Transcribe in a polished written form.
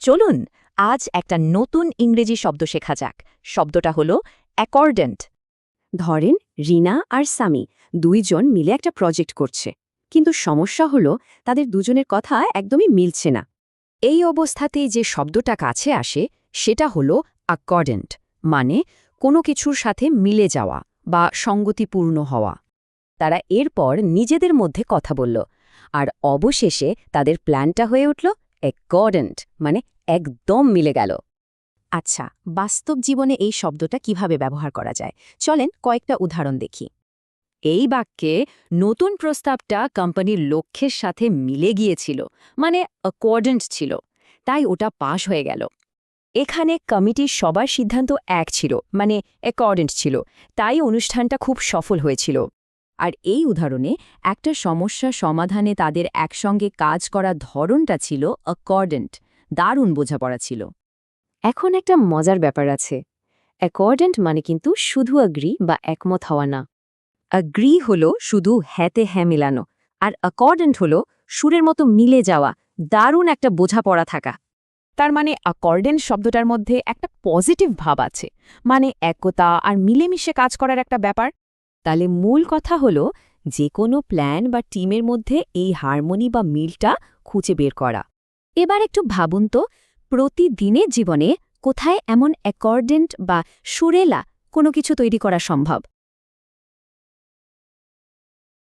চলুন আজ একটা নতুন ইংরেজি শব্দ শেখা যাক। শব্দটা হলো অ্যাকর্ডেন্ট। ধরেন রিনা আর সামি দুইজন মিলে একটা প্রজেক্ট করছে, কিন্তু সমস্যা হলো তাদের দুজনের কথা একদমই মিলছে না। এই অবস্থাতেই যে শব্দটা কাছে আসে সেটা হলো অ্যাকর্ডেন্ট, মানে কোনো কিছুর সাথে মিলে যাওয়া বা সঙ্গতিপূর্ণ হওয়া। তারা এরপর নিজেদের মধ্যে কথা বলল, আর অবশেষে তাদের প্ল্যানটা হয়ে উঠল অ্যাকর্ডেন্ট, মানে একদম মিলে গেল। আচ্ছা, বাস্তব জীবনে এই শব্দটা কিভাবে ব্যবহার করা যায়? চলেন কয়েকটা উদাহরণ দেখি। এই বাক্যে নতুন প্রস্তাবটা কোম্পানির লক্ষ্যের সাথে মিলে গিয়েছিল, মানে অ্যাকর্ডেন্ট ছিল, তাই ওটা পাশ হয়ে গেল। এখানে কমিটির সবার সিদ্ধান্ত এক ছিল, মানে অ্যাকর্ডেন্ট ছিল, তাই অনুষ্ঠানটা খুব সফল হয়েছিল। আর এই উদাহরণে একটা সমস্যা সমাধানে তাদের একসঙ্গে কাজ করার ধরনটা ছিল অ্যাকর্ডেন্ট, দারুণ বোঝাপড়া ছিল। এখন একটা মজার ব্যাপার আছে। অ্যাকর্ডেন্ট মানে কিন্তু শুধু অ্যাগ্রি বা একমত হওয়া না। অ্যাগ্রি হলো শুধু হ্যাঁতে হ্যাঁ মিলানো, আর অ্যাকর্ডেন্ট হলো সুরের মতো মিলে যাওয়া, দারুণ একটা বোঝাপড়া থাকা। তার মানে অ্যাকর্ডেন্ট শব্দটার মধ্যে একটা পজিটিভ ভাব আছে, মানে একতা আর মিলেমিশে কাজ করার একটা ব্যাপার। তাহলে মূল কথা হলো যে কোনো প্ল্যান বা টিমের মধ্যে এই হারমোনি বা মিলটা খুঁজে বের করা। এবার একটু ভাবুন তো, প্রতিদিনের জীবনে কোথায় এমন অ্যাকর্ডেন্ট বা সুরেলা কোনো কিছু তৈরি করা সম্ভব?